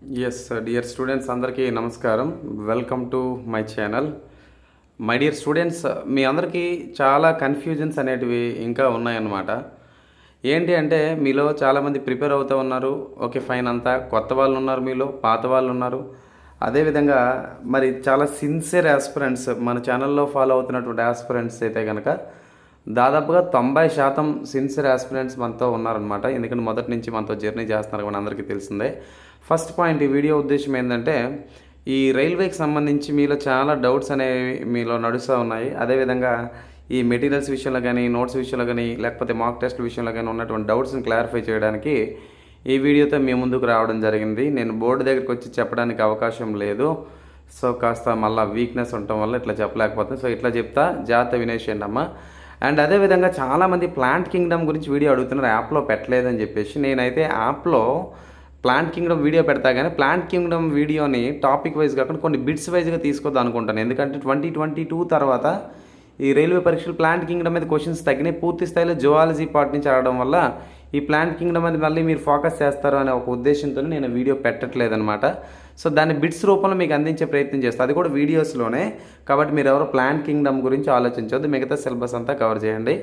Dear students అందరికీ నమస్కారం. Welcome to my channel. My dear students, మీ అందరికీ చాలా కన్ఫ్యూజన్స్ అనేటివి ఇంకా ఉన్నాయన్నమాట. ఏంటి అంటే మీలో చాలామంది ప్రిపేర్ అవుతూ ఉన్నారు. ఓకే, ఫైన్, అంతా కొత్త వాళ్ళు ఉన్నారు, మీలో పాత వాళ్ళు ఉన్నారు. అదేవిధంగా మరి చాలా సిన్సియర్ ఆస్పిరెంట్స్ మన ఛానల్లో ఫాలో అవుతున్నటువంటి ఆస్పిరెంట్స్ అయితే కనుక దాదాపుగా 90% సిన్సియర్ ఆస్పిరెంట్స్ మనతో ఉన్నారనమాట. ఎందుకంటే మొదటి నుంచి మనతో జర్నీ చేస్తున్నారు మన అందరికీ తెలిసిందే. ఫస్ట్ పాయింట్, ఈ వీడియో ఉద్దేశం ఏంటంటే ఈ రైల్వేకి సంబంధించి మీలో చాలా డౌట్స్ అనేవి మీలో నడుస్తూ ఉన్నాయి. అదేవిధంగా ఈ మెటీరియల్స్ విషయంలో కానీ, నోట్స్ విషయంలో కానీ, లేకపోతే మాక్ టెస్ట్ విషయంలో కానీ ఉన్నటువంటి డౌట్స్ని క్లారిఫై చేయడానికి ఈ వీడియోతో మీ ముందుకు రావడం జరిగింది. నేను బోర్డు దగ్గరికి వచ్చి చెప్పడానికి అవకాశం లేదు. సో కాస్త మళ్ళీ వీక్నెస్ ఉండటం వల్ల ఇట్లా చెప్పలేకపోతుంది. సో ఇట్లా చెప్తా, జాగ్రత్త వినేసేయండి అమ్మ. అండ్ అదేవిధంగా చాలామంది ప్లాంట్ కింగ్డమ్ గురించి వీడియో అడుగుతున్నారు, యాప్లో పెట్టలేదని చెప్పేసి. నేనైతే యాప్లో ప్లాంట్ కింగ్డమ్ వీడియో పెడతా, కానీ ప్లాంట్ కింగ్డమ్ వీడియోని టాపిక్ వైజ్ కాకుండా కొన్ని బిట్స్ వైజ్గా తీసుకొద్దాం అనుకుంటాను. ఎందుకంటే 2022 తర్వాత ఈ రైల్వే పరీక్షలు ప్లాంట్ కింగ్డమ్ మీద క్వశ్చన్స్ తగ్గినాయి. పూర్తి స్థాయిలో జువాలజీ పార్ట్ నుంచి ఆడడం వల్ల ఈ ప్లాంట్ కింగ్డమ్ మీద మళ్ళీ మీరు ఫోకస్ చేస్తారు అనే ఒక ఉద్దేశంతో నేను వీడియో పెట్టట్లేదనమాట. సో దాన్ని బిట్స్ రూపంలో మీకు అందించే ప్రయత్నం చేస్తాను, అది కూడా వీడియోస్లోనే. కాబట్టి మీరు ఎవరు ప్లాంట్ కింగ్డమ్ గురించి ఆలోచించవద్దు, మిగతా సిలబస్ అంతా కవర్ చేయండి.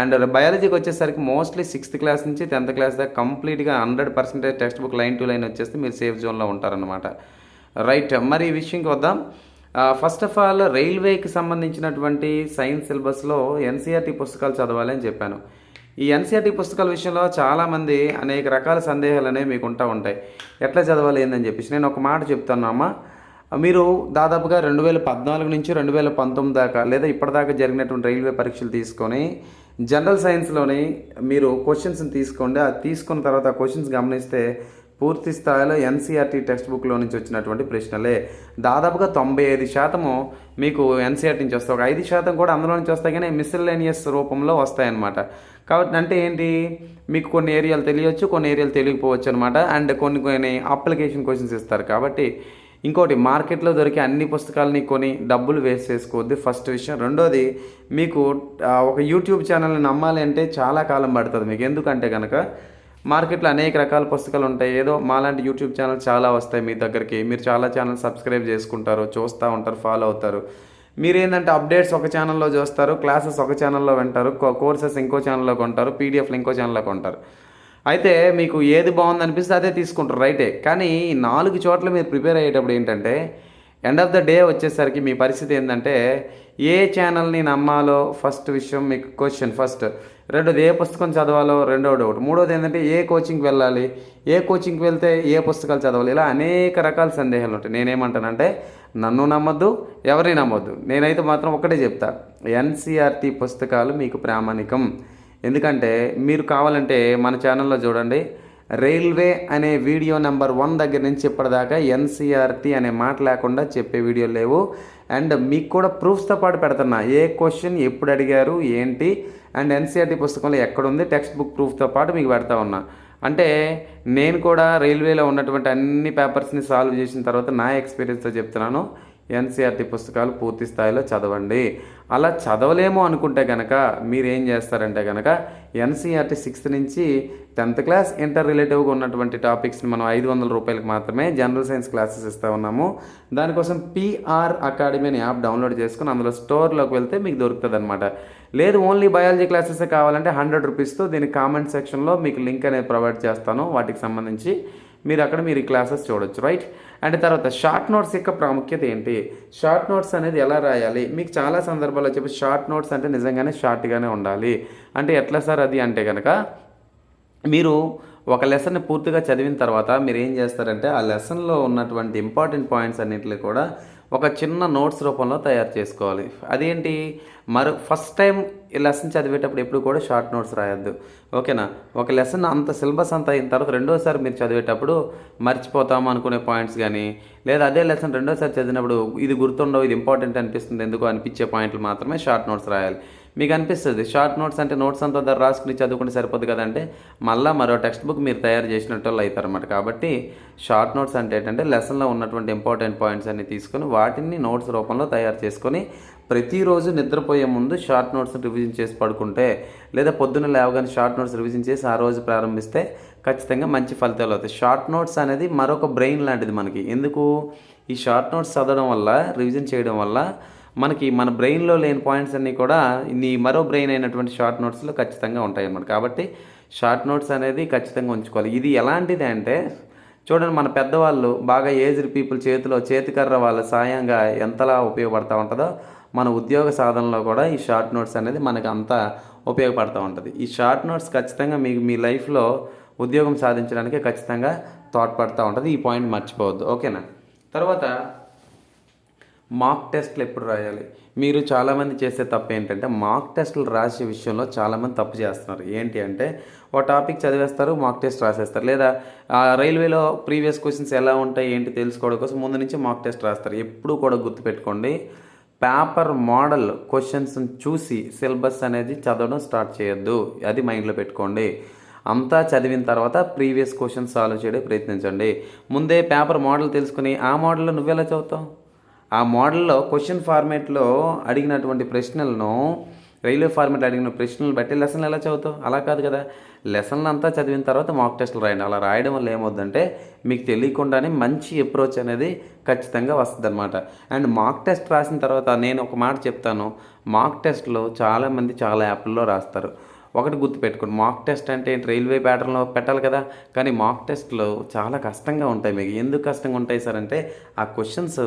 అండ్ బయాలజీకి వచ్చేసరికి మోస్ట్లీ 6th క్లాస్ నుంచి 10th క్లాస్ దాకా కంప్లీట్గా 100% text book line to line వచ్చేస్తే మీరు సేఫ్ జోన్లో ఉంటారనమాట. రైట్, మరి ఈ విషయంకి వద్దాం. ఫస్ట్ ఆఫ్ ఆల్, రైల్వేకి సంబంధించినటువంటి సైన్స్ సిలబస్లో ఎన్సీఆర్టీ పుస్తకాలు చదవాలి అని చెప్పాను. ఈ ఎన్సీఆర్టీ పుస్తకాల విషయంలో చాలామంది అనేక రకాల సందేహాలు అనేవి మీకు ఉంటాయి. ఎట్లా చదవాలి ఏందని చెప్పేసి నేను ఒక మాట చెప్తాను అమ్మ. మీరు దాదాపుగా 2014 నుంచి 2019 దాకా లేదా ఇప్పటిదాకా జరిగినటువంటి రైల్వే పరీక్షలు తీసుకొని జనరల్ సైన్స్లోని మీరు క్వశ్చన్స్ని తీసుకోండి. అది తీసుకున్న తర్వాత ఆ క్వశ్చన్స్ గమనిస్తే పూర్తి స్థాయిలో ఎన్సీఆర్టీ టెక్స్ట్ బుక్లో నుంచి వచ్చినటువంటి ప్రశ్నలే. దాదాపుగా 95% మీకు ఎన్సీఆర్టీ నుంచి వస్తాయి. ఒక 5% కూడా అందులో నుంచి వస్తాయి, కానీ మిస్సెల్లేనియస్ రూపంలో వస్తాయన్నమాట. కాబట్టి అంటే ఏంటి, మీకు కొన్ని ఏరియాలు తెలియచ్చు, కొన్ని ఏరియాలు తెలియకపోవచ్చు అనమాట. అండ్ కొన్ని అప్లికేషన్ క్వశ్చన్స్ ఇస్తారు. కాబట్టి ఇంకోటి, మార్కెట్లో దొరికే అన్ని పుస్తకాలని కొని డబ్బులు వేస్ట్ చేసుకోవద్దు, ఫస్ట్ విషయం. రెండోది, మీకు ఒక యూట్యూబ్ ఛానల్ని నమ్మాలి అంటే చాలా కాలం పడుతుంది మీకు. ఎందుకంటే కనుక మార్కెట్లో అనేక రకాల పుస్తకాలు ఉంటాయి. ఏదో మాలాంటి యూట్యూబ్ ఛానల్ చాలా వస్తాయి మీ దగ్గరికి. మీరు చాలా ఛానల్ సబ్స్క్రైబ్ చేసుకుంటారు, చూస్తూ ఉంటారు, ఫాలో అవుతారు. మీరు ఏంటంటే అప్డేట్స్ ఒక ఛానల్లో చూస్తారు, క్లాసెస్ ఒక ఛానల్లో వింటారు, కోర్సెస్ ఇంకో ఛానల్లో కొంటారు, పీడిఎఫ్లు ఇంకో ఛానల్లో కొంటారు. అయితే మీకు ఏది బాగుంది అనిపిస్తే అదే తీసుకుంటారు, రైటే. కానీ 4 చోట్ల మీరు ప్రిపేర్ అయ్యేటప్పుడు ఏంటంటే ఎండ్ ఆఫ్ ద డే వచ్చేసరికి మీ పరిస్థితి ఏంటంటే ఏ ఛానల్ని నమ్మాలో ఫస్ట్ విషయం మీకు క్వశ్చన్ ఫస్ట్. రెండోది, ఏ పుస్తకం చదవాలో రెండో డౌట్. మూడోది ఏంటంటే ఏ కోచింగ్కి వెళ్ళాలి, ఏ కోచింగ్కి వెళ్తే ఏ పుస్తకాలు చదవాలి. ఇలా అనేక రకాల సందేహాలు ఉంటాయి. నేనేమంటానంటే నన్ను నమ్మొద్దు, ఎవరిని నమ్మొద్దు. నేనైతే మాత్రం ఒకటే చెప్తా, ఎన్సీఆర్టీ పుస్తకాలు మీకు ప్రామాణికం. ఎందుకంటే మీరు కావాలంటే మన ఛానల్లో చూడండి, రైల్వే అనే వీడియో నెంబర్ 1 దగ్గర నుంచి ఇప్పటిదాకా ఎన్సీఆర్టీ అనే మాట లేకుండా చెప్పే వీడియోలు లేవు. అండ్ మీకు కూడా ప్రూఫ్స్తో పాటు పెడుతున్నా, ఏ క్వశ్చన్ ఎప్పుడు అడిగారు ఏంటి, అండ్ ఎన్సీఆర్టీ పుస్తకంలో ఎక్కడుంది, టెక్స్ట్ బుక్ ప్రూఫ్తో పాటు మీకు పెడతా ఉన్నా. అంటే నేను కూడా రైల్వేలో ఉన్నటువంటి అన్ని పేపర్స్ని సాల్వ్ చేసిన తర్వాత నా ఎక్స్పీరియన్స్తో చెప్తున్నాను, ఎన్సీఆర్టీ పుస్తకాలు పూర్తి స్థాయిలో చదవండి. అలా చదవలేమో అనుకుంటే కనుక మీరు ఏం చేస్తారంటే కనుక ఎన్సీఆర్టీ 6th నుంచి 10th క్లాస్ ఇంటర్ రిలేటివ్గా ఉన్నటువంటి టాపిక్స్ని మనం 500 రూపాయలకు మాత్రమే జనరల్ సైన్స్ క్లాసెస్ ఇస్తూ ఉన్నాము. దానికోసం పిఆర్ అకాడమీ అనే యాప్ డౌన్లోడ్ చేసుకుని అందులో స్టోర్లోకి వెళ్తే మీకు దొరుకుతుంది అనమాట. లేదు ఓన్లీ బయాలజీ క్లాసెస్ కావాలంటే 100 రూపీస్తో దీనికి కామెంట్ సెక్షన్లో మీకు లింక్ అనేది ప్రొవైడ్ చేస్తాను. వాటికి సంబంధించి మీరు ఈ క్లాసెస్ చూడొచ్చు, రైట్. అండ్ తర్వాత షార్ట్ నోట్స్ యొక్క ప్రాముఖ్యత ఏంటి, షార్ట్ నోట్స్ అనేది ఎలా రాయాలి. మీకు చాలా సందర్భాల్లో చెప్పి షార్ట్ నోట్స్ అంటే నిజంగానే షార్ట్గానే ఉండాలి. అంటే ఎట్లా సార్ అది అంటే కనుక, మీరు ఒక లెసన్ని పూర్తిగా చదివిన తర్వాత మీరు ఏం చేస్తారంటే ఆ లెసన్లో ఉన్నటువంటి ఇంపార్టెంట్ పాయింట్స్ అన్నింటినీ కూడా ఒక చిన్న నోట్స్ రూపంలో తయారు చేసుకోవాలి. అదేంటి, ఫస్ట్ టైం ఈ లెసన్ చదివేటప్పుడు ఎప్పుడు కూడా షార్ట్ నోట్స్ రాయొద్దు, ఓకేనా. ఒక లెసన్ అంత సిలబస్ అంతా అయిన తర్వాత రెండోసారి మీరు చదివేటప్పుడు మర్చిపోతాము అనుకునే పాయింట్స్ కానీ, లేదా అదే లెసన్ రెండోసారి చదివినప్పుడు ఇది గుర్తుండవు, ఇది ఇంపార్టెంట్ అనిపిస్తుంది ఎందుకు అనిపించే పాయింట్లు మాత్రమే షార్ట్ నోట్స్ రాయాలి. మీకు అనిపిస్తుంది షార్ట్ నోట్స్ అంటే నోట్స్ అంతా దగ్గర రాసుకుని చదువుకుంటే సరిపోదు కదంటే మళ్ళీ మరో టెక్స్ట్ బుక్ మీరు తయారు చేసినట్టు వాళ్ళు అవుతారన్నమాట. కాబట్టి షార్ట్ నోట్స్ అంటే ఏంటంటే లెసన్లో ఉన్నటువంటి ఇంపార్టెంట్ పాయింట్స్ అన్ని తీసుకొని వాటిని నోట్స్ రూపంలో తయారు చేసుకొని ప్రతిరోజు నిద్రపోయే ముందు షార్ట్ నోట్స్ని రివిజన్ చేసి పడుకుంటే, లేదా పొద్దున్న లేవగానే షార్ట్ నోట్స్ రివిజన్ చేసి ఆ రోజు ప్రారంభిస్తే ఖచ్చితంగా మంచి ఫలితాలు అవుతాయి. షార్ట్ నోట్స్ అనేది మరొక బ్రెయిన్ లాంటిది మనకి. ఎందుకు? ఈ షార్ట్ నోట్స్ చదవడం వల్ల, రివిజన్ చేయడం వల్ల మనకి మన బ్రెయిన్‌లో లేని పాయింట్స్ అన్నీ కూడా మరో బ్రెయిన్ అయినటువంటి షార్ట్ నోట్స్‌లో ఖచ్చితంగా ఉంటాయన్నమాట. కాబట్టి షార్ట్ నోట్స్ అనేది ఖచ్చితంగా ఉంచుకోవాలి. ఇది ఎలాంటిది అంటే చూడండి, మన పెద్దవాళ్ళు బాగా ఏజ్డ్ పీపుల్ చేతిలో చేతికర్ర వాళ్ళ సాయంగా ఎంతలా ఉపయోగపడతా ఉంటుందో, మన ఉద్యోగ సాధనలో కూడా ఈ షార్ట్ నోట్స్ అనేది మనకు అంతా ఉపయోగపడతా ఉంటుంది. ఈ షార్ట్ నోట్స్ ఖచ్చితంగా మీకు మీ లైఫ్‌లో ఉద్యోగం సాధించడానికి ఖచ్చితంగా తోడ్పడతా ఉంటుంది. ఈ పాయింట్ మర్చిపోవద్దు. ఓకేనా? తర్వాత మాక్ టెస్ట్లు ఎప్పుడు రాయాలి? మీరు చాలామంది చేసే తప్పు ఏంటంటే మాక్ టెస్టులు రాసే విషయంలో చాలామంది తప్పు చేస్తున్నారు. ఏంటి అంటే ఒక టాపిక్ చదివేస్తారు, మాక్ టెస్ట్ రాసేస్తారు. లేదా రైల్వేలో ప్రీవియస్ క్వశ్చన్స్ ఎలా ఉంటాయి ఏంటి తెలుసుకోవడం కోసం ముందు నుంచి మాక్ టెస్ట్ రాస్తారు. ఎప్పుడూ కూడా గుర్తుపెట్టుకోండి, పేపర్ మోడల్ క్వశ్చన్స్ని చూసి సిలబస్ అనేది చదవడం స్టార్ట్ చేయొద్దు. అది మైండ్లో పెట్టుకోండి. అంతా చదివిన తర్వాత ప్రీవియస్ క్వశ్చన్స్ సాల్వ్ చేయడానికి ప్రయత్నించండి. ముందే పేపర్ మోడల్ తెలుసుకుని ఆ మోడల్లో నువ్వెలా చదువుతావు? ఆ మోడల్లో క్వశ్చన్ ఫార్మేట్లో అడిగినటువంటి ప్రశ్నలను, రైల్వే ఫార్మేట్లో అడిగిన ప్రశ్నలు బట్టి లెసన్లు ఎలా చదువుతావు? అలా కాదు కదా. లెసన్లు అంతా చదివిన తర్వాత మాక్ టెస్టులు రాయండి. అలా రాయడం వల్ల ఏమవుద్దంటే మీకు తెలియకుండానే మంచి అప్రోచ్ అనేది ఖచ్చితంగా వస్తుంది అనమాట. అండ్ మాక్ టెస్ట్ రాసిన తర్వాత నేను ఒక మాట చెప్తాను, మాక్ టెస్ట్లో చాలామంది చాలా యాప్ల్లో రాస్తారు. ఒకటి గుర్తుపెట్టుకోండి, మాక్ టెస్ట్ అంటే ఏంటి? రైల్వే ప్యాటర్న్లో పెట్టాలి కదా. కానీ మాక్ టెస్ట్లో చాలా కష్టంగా ఉంటాయి. మీకు ఎందుకు కష్టంగా ఉంటాయి సార్ అంటే ఆ క్వశ్చన్స్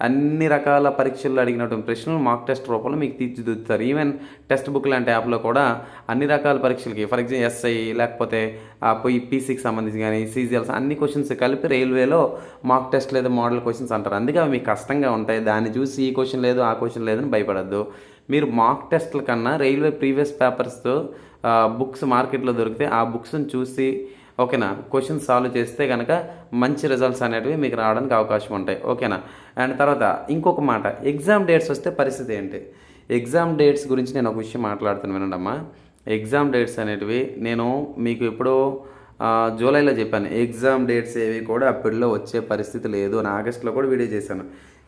అన్ని రకాల పరీక్షల్లో అడిగినటువంటి ప్రశ్నలు మాక్ టెస్ట్ రూపంలో మీకు తీర్చిదిద్దుతారు. ఈవెన్ టెక్స్ట్ బుక్ లాంటి యాప్లో కూడా అన్ని రకాల పరీక్షలకి, ఫర్ ఎగ్జాంపుల్ ఎస్ఐ లేకపోతే పీసీకి సంబంధించి కానీ సీజీఎల్స్ అన్ని క్వశ్చన్స్ కలిపి రైల్వేలో మాక్ టెస్ట్ లేదా మోడల్ క్వశ్చన్స్ అంటారు. అందుకే అవి మీకు కష్టంగా ఉంటాయి. దాన్ని చూసి ఈ క్వశ్చన్ లేదు ఆ క్వశ్చన్ లేదని భయపడద్దు. మీరు మాక్ టెస్ట్ల కన్నా రైల్వే ప్రీవియస్ పేపర్స్తో బుక్స్ మార్కెట్లో దొరికితే ఆ బుక్స్ని చూసి ఓకేనా క్వశ్చన్ సాల్వ్ చేస్తే కనుక మంచి రిజల్ట్స్ అనేటివి మీకు రావడానికి అవకాశం ఉంటాయి. ఓకేనా? అండ్ తర్వాత ఇంకొక మాట, ఎగ్జామ్ డేట్స్ వస్తే పరిస్థితి ఏంటి? ఎగ్జామ్ డేట్స్ గురించి నేను ఒక విషయం మాట్లాడుతాను వినండమ్మా. ఎగ్జామ్ డేట్స్ అనేటివి నేను మీకు ఎప్పుడో జూలైలో చెప్పాను. ఎగ్జామ్ డేట్స్ ఏవి కూడా అప్పట్లో వచ్చే పరిస్థితి లేదు అని ఆగస్టులో కూడా వీడియో చేశాను.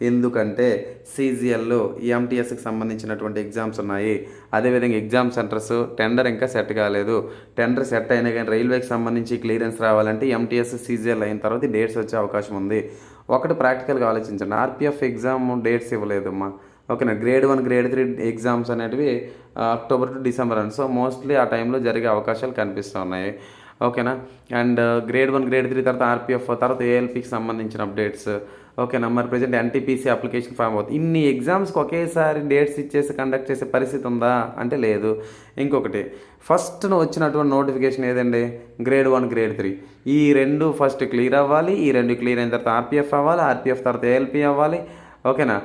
ఎందుకంటే సీజీఎల్, ఎంటీఎస్కి సంబంధించినటువంటి ఎగ్జామ్స్ ఉన్నాయి. అదేవిధంగా ఎగ్జామ్ సెంటర్స్ టెండర్ ఇంకా సెట్ కాలేదు. టెండర్ సెట్ అయినా కానీ రైల్వేకి సంబంధించి క్లియరెన్స్ రావాలంటే ఎంటీఎస్, సీజీఎల్ అయిన తర్వాత డేట్స్ వచ్చే అవకాశం ఉంది. ఒకటి ప్రాక్టికల్గా ఆలోచించండి, ఆర్పిఎఫ్ ఎగ్జామ్ డేట్స్ ఇవ్వలేదమ్మా. ఓకేనా? గ్రేడ్ 1, గ్రేడ్ 3 ఎగ్జామ్స్ అనేటివి అక్టోబర్ టు డిసెంబర్ అని. సో మోస్ట్లీ ఆ టైంలో జరిగే అవకాశాలు కనిపిస్తూ ఉన్నాయి. ఓకేనా? అండ్ గ్రేడ్ 1, గ్రేడ్ 3 తర్వాత ఆర్పిఎఫ్, తర్వాత ఏఎల్పికి సంబంధించిన అప్డేట్స్. ఓకేనా? మరి ప్రజెంట్ ఎన్టీపీసీ అప్లికేషన్ ఫామ్ అవుతుంది. ఇన్ని ఎగ్జామ్స్కి ఒకేసారి డేట్స్ ఇచ్చేసి కండక్ట్ చేసే పరిస్థితి ఉందా అంటే లేదు. ఇంకొకటి, ఫస్ట్ వచ్చినటువంటి నోటిఫికేషన్ ఏదండి? గ్రేడ్ 1, గ్రేడ్ 3 ఈ రెండు ఫస్ట్ క్లియర్ అవ్వాలి. ఈ రెండు క్లియర్ అయిన తర్వాత ఆర్పిఎఫ్ అవ్వాలి. ఆర్పిఎఫ్ తర్వాత ఏఎల్పి అవ్వాలి. ఓకేనా?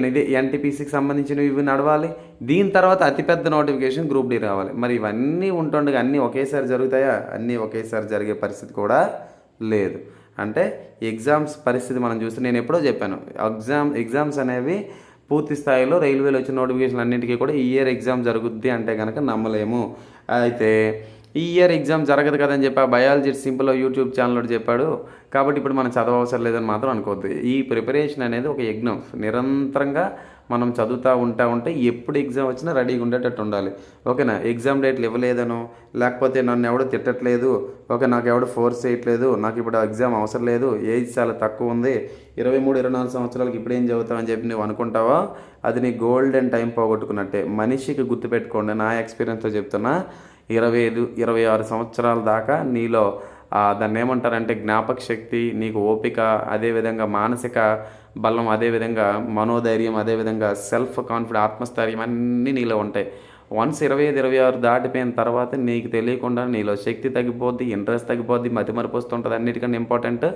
ఇది ఎన్టీపీసీకి సంబంధించినవి ఇవి నడవాలి. దీని తర్వాత అతిపెద్ద నోటిఫికేషన్ గ్రూప్ డి రావాలి. మరి ఇవన్నీ ఉంటుండగా అన్నీ ఒకేసారి జరుగుతాయా? అన్నీ ఒకేసారి జరిగే పరిస్థితి కూడా లేదు. అంటే ఎగ్జామ్స్ పరిస్థితి మనం చూస్తే నేను ఎప్పుడో చెప్పాను, ఎగ్జామ్స్ అనేవి పూర్తి స్థాయిలో రైల్వేలో వచ్చిన నోటిఫికేషన్ అన్నింటికీ కూడా ఈ ఇయర్ ఎగ్జామ్ జరుగుద్ది అంటే కనుక నమ్మలేము. అయితే ఈ ఇయర్ ఎగ్జామ్ జరగదు కదని చెప్పి ఆ బయాలజీ సింపుల్ యూట్యూబ్ ఛానల్లో చెప్పాడు కాబట్టి ఇప్పుడు మనం చదవవసరం లేదని మాత్రం అనుకోవద్దు. ఈ ప్రిపరేషన్ అనేది ఒక యజ్ఞం. నిరంతరంగా మనం చదువుతూ ఉంటే ఎప్పుడు ఎగ్జామ్ వచ్చినా రెడీగా ఉండేటట్టు ఉండాలి. ఓకేనా? ఎగ్జామ్ డేట్లు ఇవ్వలేదను, లేకపోతే నన్ను ఎవడో తిట్టట్లేదు, ఓకే నాకు ఎవడో ఫోర్స్ చేయట్లేదు, నాకు ఇప్పుడు ఎగ్జామ్ అవసరం లేదు, ఏజ్ చాలా తక్కువ ఉంది, 23, 24 సంవత్సరాలకి ఇప్పుడు ఏం చదువుతామని చెప్పి నువ్వు అనుకుంటావా, అది నీ గోల్డెన్ టైం పోగొట్టుకున్నట్టే. మనిషికి గుర్తుపెట్టుకోండి, నా ఎక్స్పీరియన్స్తో చెప్తున్నా, 25, 26 సంవత్సరాల దాకా నీలో దాన్ని ఏమంటారంటే జ్ఞాపక శక్తి, నీకు ఓపిక, అదేవిధంగా మానసిక బలం, అదేవిధంగా మనోధైర్యం, అదేవిధంగా సెల్ఫ్ కాన్ఫిడెన్స్, ఆత్మస్థైర్యం అన్నీ నీలో ఉంటాయి. వన్స్ 25, 26 దాటిపోయిన తర్వాత నీకు తెలియకుండా నీలో శక్తి తగ్గిపోద్ది, ఇంట్రెస్ట్ తగ్గిపోద్ది, మతిమరుపు వస్తుంటుంది. అన్నిటికన్నా ఇంపార్టెంట్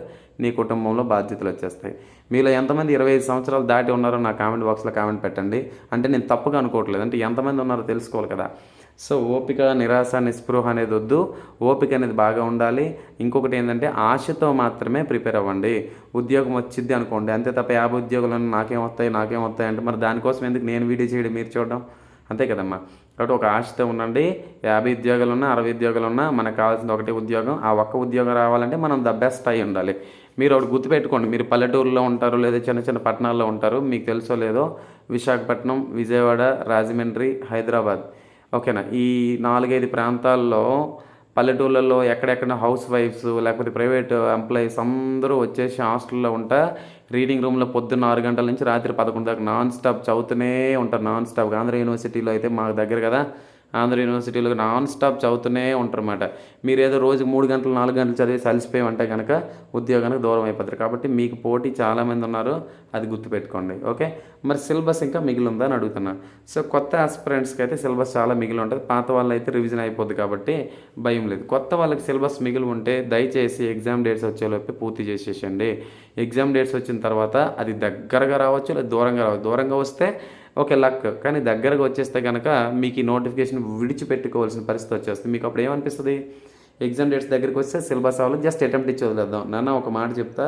నీ కుటుంబంలో బాధ్యతలు వచ్చేస్తాయి. మీలో ఎంతమంది 25 సంవత్సరాలు దాటి ఉన్నారో నా కామెంట్ బాక్స్లో కామెంట్ పెట్టండి. అంటే నేను తప్పుగా అనుకోవట్లేదు, అంటే ఎంతమంది ఉన్నారో తెలుసుకోవాలి కదా. సో ఓపిక, నిరాశ, నిస్పృహ అనేది వద్దు. ఓపిక అనేది బాగా ఉండాలి. ఇంకొకటి ఏంటంటే ఆశతో మాత్రమే ప్రిపేర్ అవ్వండి. ఉద్యోగం వచ్చిద్ది అనుకోండి అంతే తప్ప 50 ఉద్యోగాలను నాకేం వస్తాయి అంటే మరి దానికోసం ఎందుకు నేను వీడియో చేయడం, మీరు చూడడం? అంతే కదమ్మా. కాబట్టి ఒక ఆశతో ఉండండి. 50 ఉద్యోగాలున్నా 60 ఉద్యోగాలున్నా మనకు కావాల్సింది ఒకటే ఉద్యోగం. ఆ ఒక్క ఉద్యోగం రావాలంటే మనం ద బెస్ట్ అయి ఉండాలి. మీరు ఒకటి గుర్తుపెట్టుకోండి, మీరు పల్లెటూరులో ఉంటారు లేదా చిన్న చిన్న పట్టణాల్లో ఉంటారు, మీకు తెలుసో లేదో విశాఖపట్నం, విజయవాడ, రాజమండ్రి, హైదరాబాద్, ఓకేనా, ఈ 4-5 ప్రాంతాల్లో పల్లెటూళ్ళల్లో ఎక్కడెక్కడ హౌస్ వైఫ్స్ లేకపోతే ప్రైవేట్ ఎంప్లాయీస్ అందరూ వచ్చేసి హాస్టల్లో ఉంటా రీడింగ్ రూమ్లో పొద్దున్న 6 గంటల నుంచి రాత్రి 11 దాకా నాన్ స్టాప్ చదువుతూనే ఉంటారు. నాన్ స్టాప్ ఆంధ్ర యూనివర్సిటీలో అయితే మాకు దగ్గర కదా, ఆంధ్ర యూనివర్సిటీలో నాన్ స్టాప్ చదువుతూనే ఉంటారన్నమాట. మీరు ఏదో రోజుకి 3 గంటలు 4 గంటలు చదివి అలసిపోయామంటే కనుక ఉద్యోగానికి దూరం అయిపోతారు. కాబట్టి మీకు పోటీ చాలామంది ఉన్నారు, అది గుర్తుపెట్టుకోండి. ఓకే, మరి సిలబస్ ఇంకా మిగిలి ఉందా అని అడుగుతున్నా. సో కొత్త ఆస్పిరెంట్స్కి అయితే సిలబస్ చాలా మిగిలి ఉంటుంది. పాత వాళ్ళు అయితే రివిజన్ అయిపోద్ది కాబట్టి భయం లేదు. కొత్త వాళ్ళకి సిలబస్ మిగిలి ఉంటే దయచేసి ఎగ్జామ్ డేట్స్ వచ్చేలోపు పూర్తి చేసేసండి. ఎగ్జామ్ డేట్స్ వచ్చిన తర్వాత అది దగ్గరగా రావచ్చు లేదా దూరంగా రావచ్చు. దూరంగా వస్తే ఓకే లక్, కానీ దగ్గరకు వచ్చేస్తే కనుక మీకు ఈ నోటిఫికేషన్ విడిచిపెట్టుకోవాల్సిన పరిస్థితి వచ్చేస్తుంది. మీకు అప్పుడు ఏమనిపిస్తుంది, ఎగ్జామ్ డేట్స్ దగ్గరికి వస్తే సిలబస్ అవ్వాలి, జస్ట్ అటెంప్ట్ ఇచ్చి వదిలేద్దాం. నాన్న ఒక మాట చెప్తా,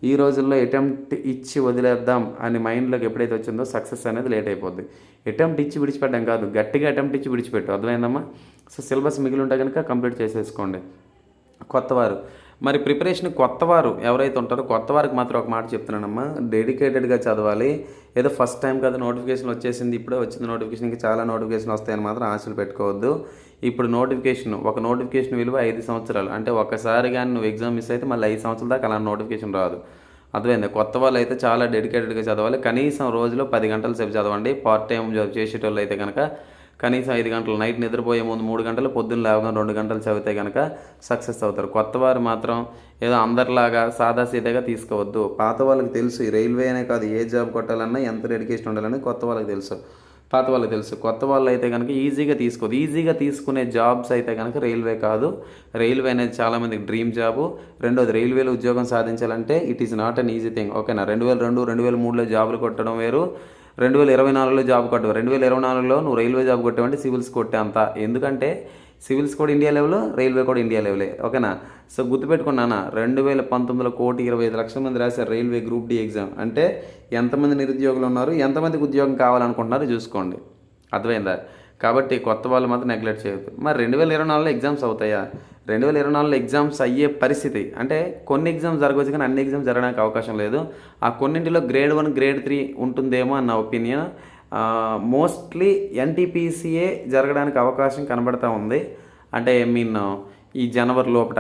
ఈ రోజుల్లో అటెంప్ట్ ఇచ్చి వదిలేద్దాం అని మైండ్లోకి ఎప్పుడైతే వచ్చిందో సక్సెస్ అనేది లేట్ అయిపోద్ది. అటెంప్ట్ ఇచ్చి విడిచిపెట్టడం కాదు, గట్టిగా అటెంప్ట్ ఇచ్చి విడిచిపెట్టు, అర్థమైందమ్మా. సో సిలబస్ మిగిలి ఉంటే కనుక కంప్లీట్ చేసేసుకోండి. కొత్తవారు మరి ప్రిపరేషన్ కొత్తవారు ఎవరైతే ఉంటారో కొత్త వారికి మాత్రం ఒక మాట చెప్తున్నానమ్మా, డెడికేటెడ్గా చదవాలి. ఏదో ఫస్ట్ టైం కదా నోటిఫికేషన్ వచ్చేసింది, ఇప్పుడే వచ్చింది నోటిఫికేషన్కి చాలా నోటిఫికేషన్ వస్తాయని మాత్రం ఆశలు పెట్టుకోవద్దు. ఇప్పుడు ఒక నోటిఫికేషన్ విలువ 5 సంవత్సరాలు. అంటే ఒక్కసారి కానీ నువ్వు ఎగ్జామ్ మిస్ అయితే మళ్ళీ 5 సంవత్సరాల దాకా అలాంటి నోటిఫికేషన్ రాదు. అర్థమైంది. కొత్త వాళ్ళు అయితే చాలా డెడికేటెడ్గా చదవాలి. కనీసం రోజులో 10 గంటల సేపు చదవండి. పార్ట్ టైం జాబ్ చేసేటోళ్ళు అయితే కనుక కనీసం 5 గంటలు, నైట్ నిద్రపోయే ముందు 3 గంటలు, పొద్దున్న లేవగానే 2 గంటలు చదివితే కనుక సక్సెస్ అవుతారు. కొత్తవారు మాత్రం ఏదో అందరిలాగా సాదాసీదాగా తీసుకోవద్దు. పాత వాళ్ళకి తెలుసు ఈ రైల్వే అనే కాదు, ఏ జాబ్ కొట్టాలన్నా ఎంత డెడికేషన్ ఉండాలని కొత్త వాళ్ళకి తెలుసు, పాత వాళ్ళకి తెలుసు. కొత్త వాళ్ళు అయితే కనుక ఈజీగా తీసుకోవద్దు. ఈజీగా తీసుకునే జాబ్స్ అయితే కనుక రైల్వే కాదు. రైల్వే అనేది చాలామందికి డ్రీమ్ జాబు. రెండోది, రైల్వేలో ఉద్యోగం సాధించాలంటే it is not an easy thing. ఓకేనా, 2002, 2003లో జాబులు కొట్టడం వేరు, 2024లో జాబ్ కొట్టవు. 2024లో నువ్వు రైల్వే జాబ్ కొట్టావంటే సివిల్స్ కొట్టే అంత. ఎందుకంటే సివిల్స్ కూడా ఇండియా లెవెల్, రైల్వే కూడా ఇండియా లెవెలే. ఓకేనా, సో గుర్తుపెట్టుకున్నానా, 2019లో 1,25,00,000 మంది రాశారు రైల్వే గ్రూప్ డి ఎగ్జామ్. అంటే ఎంతమంది నిరుద్యోగులు ఉన్నారు, ఎంతమందికి ఉద్యోగం కావాలనుకుంటున్నారు చూసుకోండి. అర్థమైందా. కాబట్టి కొత్త వాళ్ళు మాత్రం నెగ్లెక్ట్ చేయొద్దు. మరి 2024లో ఎగ్జామ్స్ అవుతాయా? 2024లో ఎగ్జామ్స్ అయ్యే పరిస్థితి అంటే కొన్ని ఎగ్జామ్స్ జరగవచ్చు, కానీ అన్ని ఎగ్జామ్స్ జరగడానికి అవకాశం లేదు. ఆ కొన్నింటిలో గ్రేడ్ 1, గ్రేడ్ 3 ఉంటుందేమో అన్న ఒపీనియన్. మోస్ట్లీ ఎన్టీపీసీఏ జరగడానికి అవకాశం కనబడతా ఉంది. అంటే ఈ జనవరి లోపల.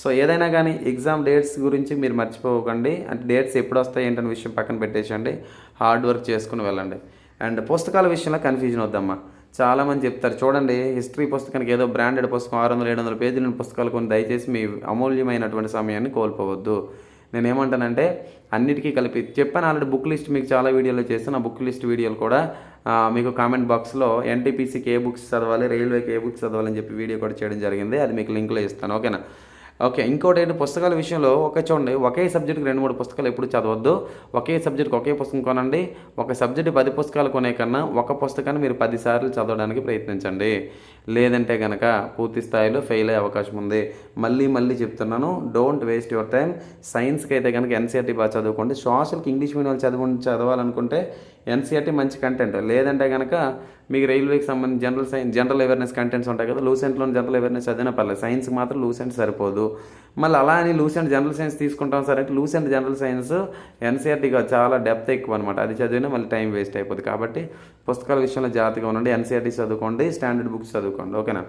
సో ఏదైనా కానీ ఎగ్జామ్ డేట్స్ గురించి మీరు మర్చిపోకండి. అంటే డేట్స్ ఎప్పుడు వస్తాయి ఏంటనే విషయం పక్కన పెట్టేసండి, హార్డ్ వర్క్ చేసుకుని వెళ్ళండి. అండ్ పుస్తకాల విషయంలో కన్ఫ్యూజన్ వద్దమ్మా. చాలామంది చెప్తారు చూడండి, హిస్టరీ పుస్తకానికి ఏదో బ్రాండెడ్ పుస్తకం 600-700 పేజీల పుస్తకాలు కొని దయచేసి మీ అమూల్యమైనటువంటి సమయాన్ని కోల్పోవద్దు. నేనేమంటానంటే అన్నిటికీ కలిపి చెప్పాను ఆల్రెడీ. బుక్ లిస్ట్ మీకు చాలా వీడియోలో చేస్తాను. ఆ బుక్ లిస్ట్ వీడియోలు కూడా మీకు కామెంట్ బాక్స్లో ఎన్టీపీసీకి ఏ బుక్స్ చదవాలి, రైల్వేకి ఏ బుక్స్ చదవాలని చెప్పి వీడియో కూడా చేయడం జరిగింది. అది మీకు లింక్లో ఇస్తాను. ఓకేనా. ఓకే, ఇంకోటి ఏంటి, పుస్తకాల విషయంలో చూడండి, ఒకే సబ్జెక్టుకి 2-3 పుస్తకాలు ఎప్పుడు చదవద్దు. ఒకే సబ్జెక్ట్కి ఒకే పుస్తకం కొనండి. ఒక సబ్జెక్టు 10 పుస్తకాలు కొనే కన్నా ఒక పుస్తకాన్ని మీరు 10 సార్లు చదవడానికి ప్రయత్నించండి. లేదంటే కనుక పూర్తి స్థాయిలో ఫెయిల్ అయ్యే అవకాశం ఉంది. మళ్ళీ చెప్తున్నాను, డోంట్ వేస్ట్ యువర్ టైం. సైన్స్కి అయితే కనుక ఎన్సీఆర్టీ బాగా చదువుకోండి. సోషల్కి ఇంగ్లీష్ మీడియం చదవాలనుకుంటే ఎన్సీఆర్టీ మంచి కంటెంట్. లేదంటే కనుక మీకు రైల్వేకి సంబంధించి జనరల్ అవేర్నెస్ కంటెంట్స్ ఉంటాయి కదా, లూసెంట్లో జనరల్ అవేర్నెస్ చదివినా పర్లేదు. సైన్స్కి మాత్రం లూసెంట్ సరిపోదు. మళ్ళీ అలా అని లూసెంట్ జనరల్ సైన్స్ తీసుకుంటాం సరే అంటే లూసెంట్ జనరల్ సైన్స్ ఎన్సీఆర్టీగా చాలా డెప్త్ ఎక్కువ అనమాట. అది చదివినా మళ్ళీ టైం వేస్ట్ అయిపోతుంది. కాబట్టి పుస్తకాల విషయంలో జాగ్రత్తగా ఉండండి. ఎన్సీఆర్టీ చదువుకోండి, స్టాండర్డ్ బుక్స్ చదువుకోండి. ఓకేనా.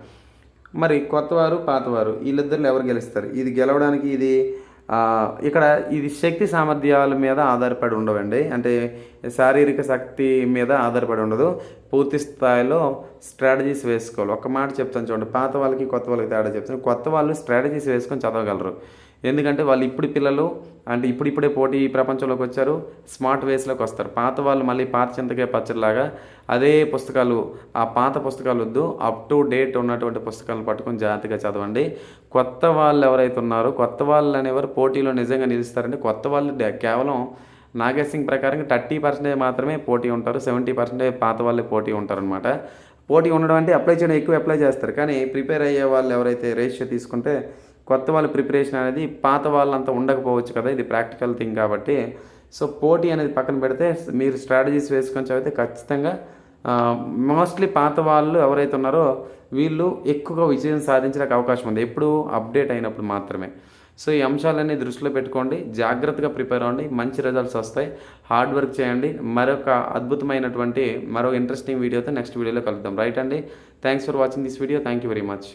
మరి కొత్తవారు పాతవారు వీళ్ళిద్దరిలో ఎవరు గెలుస్తారు? ఇది గెలవడానికి ఇక్కడ ఇది శక్తి సామర్థ్యాల మీద ఆధారపడి ఉండవండి. అంటే శారీరక శక్తి మీద ఆధారపడి ఉండదు. పూర్తి స్థాయిలో స్ట్రాటజీస్ వేసుకోవాలి. ఒక మాట చెప్తాను చూడండి, పాత వాళ్ళకి కొత్త వాళ్ళకి తేడా చెప్తాను. కొత్త వాళ్ళు స్ట్రాటజీస్ వేసుకొని చదవగలరు. ఎందుకంటే వాళ్ళు పిల్లలు అంటే ఇప్పుడిప్పుడే పోటీ ప్రపంచంలోకి వచ్చారు, స్మార్ట్ వేస్లోకి వస్తారు. పాత వాళ్ళు మళ్ళీ పాత చింతకాయ పచ్చడిలాగా అదే పుస్తకాలు, ఆ పాత పుస్తకాలు వద్దు, అప్ టు డేట్ ఉన్నటువంటి పుస్తకాలను పట్టుకొని జాగ్రత్తగా చదవండి. కొత్త వాళ్ళు ఎవరైతే ఉన్నారో, కొత్త వాళ్ళు అనేవారు పోటీలో నిజంగా నిలుస్తారంటే కొత్త వాళ్ళు కేవలం నా గెస్సింగ్ ప్రకారం 30% మాత్రమే పోటీ ఉంటారు, 70% పాత వాళ్ళే పోటీ ఉంటారనమాట. పోటీ ఉండడం అంటే అప్లై చేయడం ఎక్కువ అప్లై చేస్తారు, కానీ ప్రిపేర్ అయ్యే వాళ్ళు ఎవరైతే రేషియో తీసుకుంటే కొత్త వాళ్ళ ప్రిపరేషన్ అనేది పాత వాళ్ళంతా ఉండకపోవచ్చు కదా, ఇది ప్రాక్టికల్ థింగ్ కాబట్టి. సో పోటీ అనేది పక్కన పెడితే మీరు స్ట్రాటజీస్ వేసుకొని చదివితే ఖచ్చితంగా మోస్ట్లీ పాత వాళ్ళు ఎవరైతే ఉన్నారో వీళ్ళు ఎక్కువగా విజయం సాధించడానికి అవకాశం ఉంది, ఎప్పుడు అప్డేట్ అయినప్పుడు మాత్రమే. సో ఈ అంశాలన్నీ దృష్టిలో పెట్టుకోండి, జాగ్రత్తగా ప్రిపేర్ అవ్వండి, మంచి రిజల్ట్స్ వస్తాయి. హార్డ్ వర్క్ చేయండి. మరో ఇంట్రెస్టింగ్ వీడియోతో నెక్స్ట్ వీడియోలో కలుద్దాం. రైట్ అండి. Thanks for watching this video. Thank you very much.